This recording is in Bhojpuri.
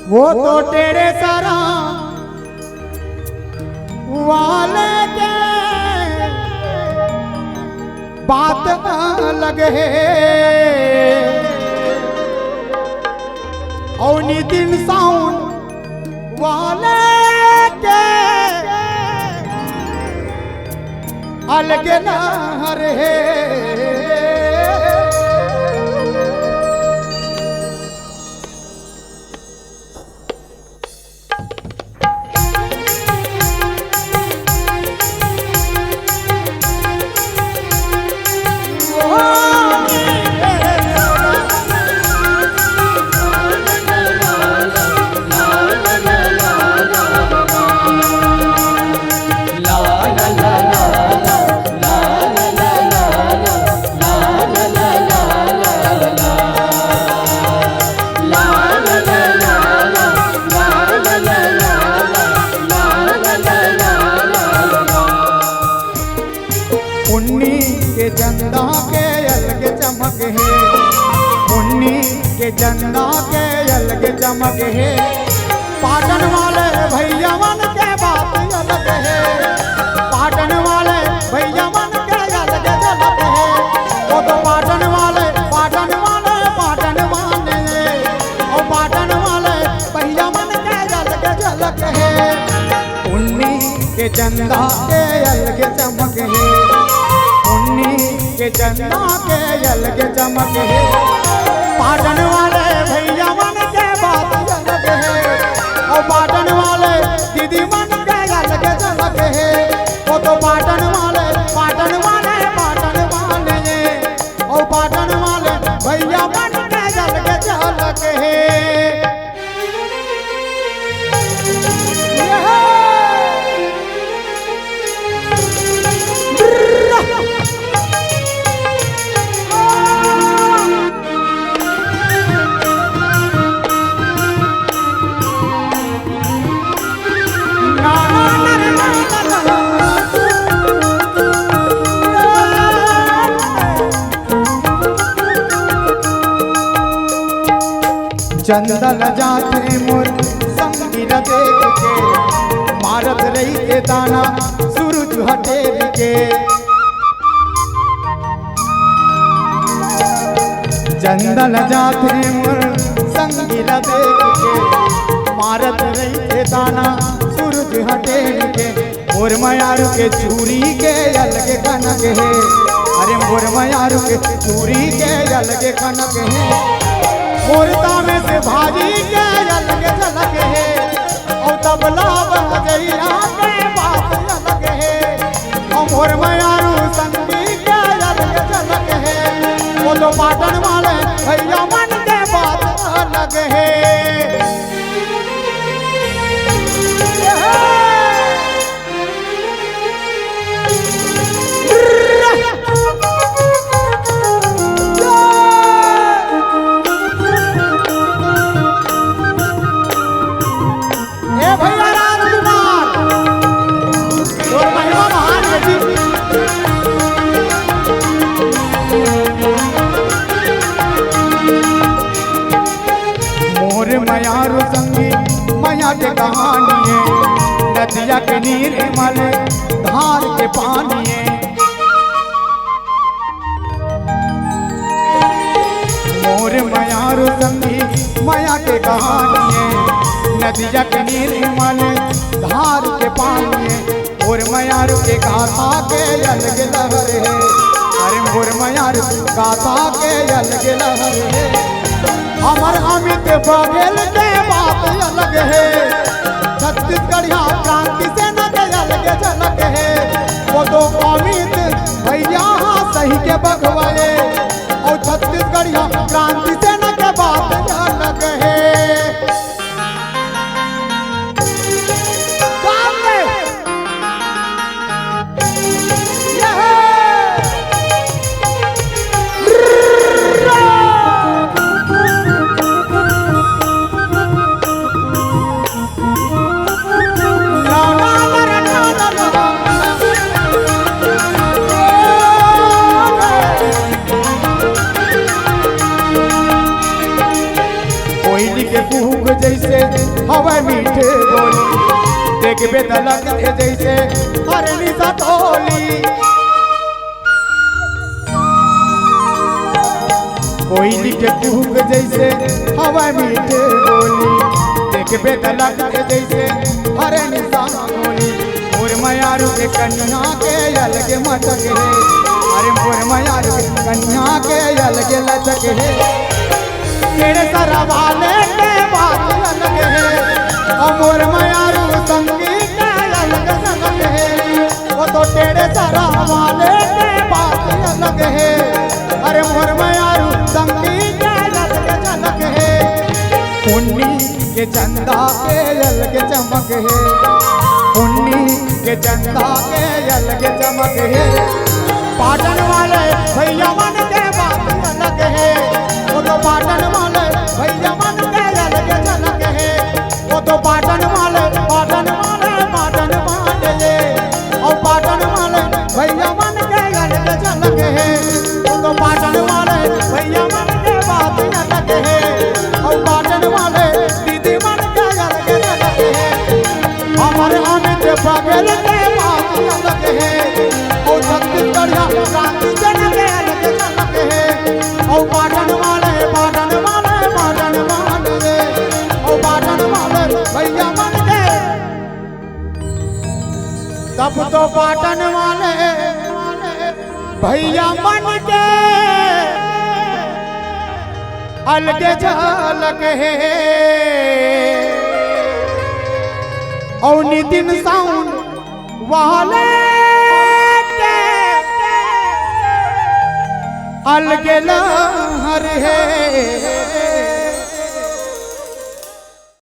वो तो तेरे सारा वाले के बात अलग है और नितिन साउंड वाले के अलग लहर है। के चंदा के अलग चमक है, मुन्नी के चंदा के अलग चमक है। पाटन वाले भैया मन के बात अलग है, पाटन वाले भैया मन के अलग झलक है। वो तो पाटन वाले पाटन वाले पाटन वाले और पाटन वाले भैया मन के अलग झलक है। मुन्नी के चंदा के अलग चमक है, के चंदा के अलग चमक है। पाटन वाले भैया मन के बात अलग है और पाटन वाले दीदी मन के अलग झलक है। वो तो पाटन वाले पाटन वाले पाटन वाले और पाटन वाले भैया मन के अलग झलक है। चंदन जाते मोर संगीत देख के मारत रही के दाना सूरज हटे के। चंदन जाते मोर संगीत देख के मारत रही के दाना सूरज हटे के। मोर मयारू के चूड़ी के अलग कनक है, अरे मोर मयारू के चूड़ी के अलग कनक है। मोरता में से भाजी के अलग झलक है और तबला बजैया के बात अलग है और मोर मयारू संगी के अलग झलक है। वो तो पाटन वाले भैया मन के बात अलग है। मयारू संगी मया के कहानी है, नदिया के नीर मल धार के पानी है। मोर मयारू संगी मया के कहानी है, नदिया के नीर मल धार के पानी है। मोर मयारू के गाथा के अलग लहर है, अरे मोर मयारू गाथा के अलग लहर है। अमर अमित बघेल के बात अलग है, छत्तीसगढ़िया क्रांति से न अलग झलक है। वो तो अमित भैया सही के बघवाए और छत्तीसगढ़िया क्रांति से न के बात अलग है। La la la देखबे दलक दे जैसे हरनी सतोली कोयली के कुहक जैसे हवा मीठे बोली देखबे दलक दे जैसे हरनी सतोली मोर मयारू के कन्या के अलग मचक है अरे मोर मयारू के कन्या के अलग लचक है तेरे सरा वाले के बात अलग है और मोर मयारू संगीत के अलग संग है वो तो तेरे सरा वाले के बात अलग है अरे मोर मयारू संगीत के अलग झलक है पुन्नी के चंदा के अलग चमक है पुन्नी के चंदा के अलग चमक है पाटन वाले भैया मन के बात अलग है वो तो पाटन वाले भैया मन के अलग झलक है वो तो पाटन वाले पाटन वाले और पाटन वाले भैया मन के अलग झलक है वो तो पाटन वाले भैया मन के बात अलग है और पाटन वाले दीदी मन के अलग झलक है हमारे अमित बगल के बात अलग है और छत्तीसगढ़िया क्रांति जन के अलग झलक है और पाटन वाले और पाटन वाले भैया मन के तब तो पाटन वाले भैया मन के अलग झलक है और नितिन साउंड वाले अलग लहर है।